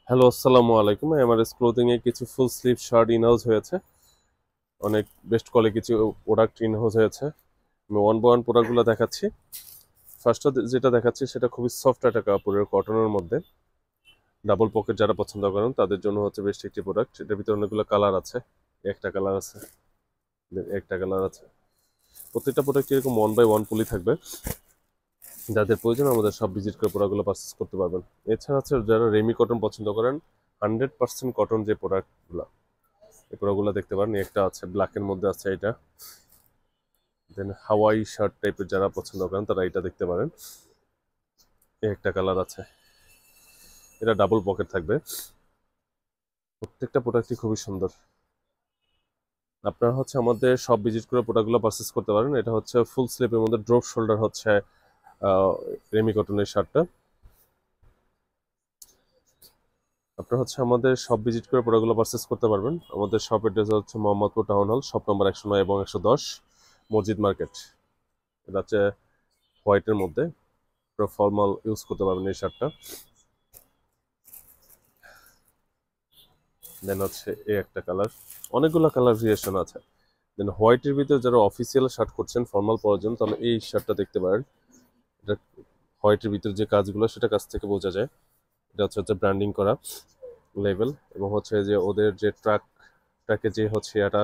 Hello, আসসালামু আলাইকুম। Mrs clothing এ কিছু full sleeve shirt in house হয়েছে। অনেক বেস্ট কোয়ালিটি কিছু প্রোডাক্ট ইন হাউস হয়েছে। আমি ওয়ান বাই ওয়ান প্রোডাক্টগুলো দেখাচ্ছি। ফার্স্টটা যেটা দেখাচ্ছি সেটা খুবই সফট একটা কাপড়ের কটনের মধ্যে। ডাবল পকেট যারা পছন্দ করেন তাদের জন্য হচ্ছে বেস্ট একটি প্রোডাক্ট। এটার ভিতরে অনেকগুলো কালার আছে। একটা কালার আছে, একটা কালার আছে। প্রত্যেকটা প্রোডাক্ট এরকম ওয়ান বাই ওয়ান পুলি থাকবে। যাদের প্রয়োজন আমাদের সব ভিজিট করে প্রোডাক্টগুলো পারচেস করতে পারবেন। এছাড়া হচ্ছে যারা রেমি কটন পছন্দ করেন, 100% কটন যে প্রোডাক্টগুলো, এই প্রোডাক্টগুলো দেখতে পারেন। একটা আছে ব্ল্যাকের মধ্যে আছে এটা। দেন হাওয়াই শার্ট টাইপের যারা পছন্দ করেন তারা এটা দেখতে পারেন। একটা কালার আছে, এটা ডাবল পকেট থাকবে। প্রত্যেকটা প্রোডাক্টই খুবই সুন্দর। আপনারা হচ্ছে আমাদের সব ভিজিট করে প্রোডাক্টগুলো পারচেস করতে পারেন। এটা হচ্ছে ফুল স্লিপের মধ্যে ড্রপ শোল্ডার হচ্ছে রেমি কটনের শার্টটা। আপনারা হচ্ছে আমাদের সব ভিজিট করে প্রোডাক্টগুলো পারচেস করতে পারবেন। আমাদের শপ অ্যাড্রেস হচ্ছে Mohammadpur town hall, shop number 109 এবং 110, মসজিদ মার্কেট। এটা হচ্ছে হোয়াইটের মধ্যে, ফর্মাল ইউজ করতে পারবেন এই শার্টটা। দেন হচ্ছে এই একটা কালার, অনেকগুলো কালার ভেরিয়েশন আছে। দেন হোয়াইটের ভিতরে যারা অফিসিয়াল শার্ট করছেন ফর্মাল পরার জন্য, তাহলে এই শার্টটা দেখতে পারেন। এটা হোয়াইটের ভিতরে যে কাজগুলো সেটা কাছ থেকে বোঝা যায়। এটা হচ্ছে ব্র্যান্ডিং করা লেভেল, এবং হচ্ছে যে ওদের যে ট্রাকে যে হচ্ছে এটা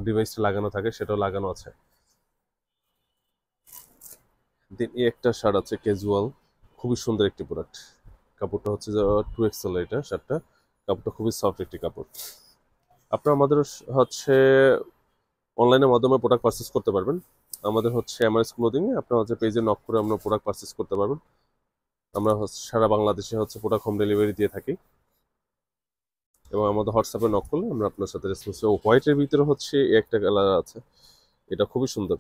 ডিভাইসটা লাগানো থাকে সেটাও লাগানো আছে। দেন এই একটা শার্ট আছে ক্যাজুয়াল, খুবই সুন্দর একটি প্রোডাক্ট। কাপড়টা হচ্ছে যে 2XL, এটা শার্টটা কাপড়টা খুবই সফট একটি কাপড়। আপনারা আমাদের হচ্ছে অনলাইনের মাধ্যমে প্রোডাক্ট পারচেস করতে পারবেন। আমাদের হচ্ছে এমআরএস ক্লোদিং এ আপনারা হচ্ছে পেজে নক করে আমরা প্রোডাক্ট পারচেস করতে পারবেন। আমরা সারা বাংলাদেশে হচ্ছে প্রোডাক্ট হোম ডেলিভারি দিয়ে থাকি, এবং আমাদের হোয়াটসঅ্যাপে নক করলে আমরা আপনার সাথে রেসপন্স। হোয়াইটের ভিতরে হচ্ছে এই একটা কালার আছে, এটা খুবই সুন্দর।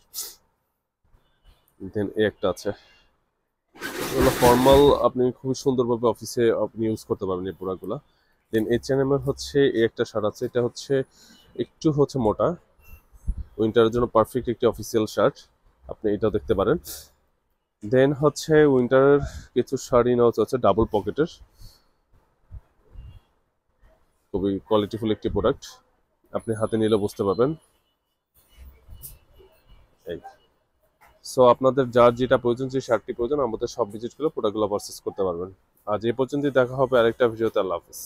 দেন এই একটা আছে, এগুলো ফর্মাল, আপনি খুবই সুন্দরভাবে অফিসে আপনি ইউজ করতে পারবেন এই প্রোডাক্টগুলো। দেন H&M এর হচ্ছে এই একটা শার্ট আছে, এটা হচ্ছে একটু হচ্ছে মোটা, উইন্টারের জন্য পারফেক্ট একটি অফিসিয়াল শার্ট, আপনি এটাও দেখতে পারেন। দেন হচ্ছে উইন্টারের কিছু শাড়ি নেওয়া হচ্ছে ডাবল পকেটের, খুবই কোয়ালিটিফুল একটি প্রোডাক্ট, আপনি হাতে নিলে বুঝতে পারবেন। এই, সো আপনাদের যার যেটা প্রয়োজন, যে শার্টটি প্রয়োজন, আমাদের সব ভিজিট করে প্রোডাক্টগুলো পারচেস করতে পারবেন। আজ এই পর্যন্তই, দেখা হবে আরেকটা ভিডিওতে। আল্লাহ হাফিজ।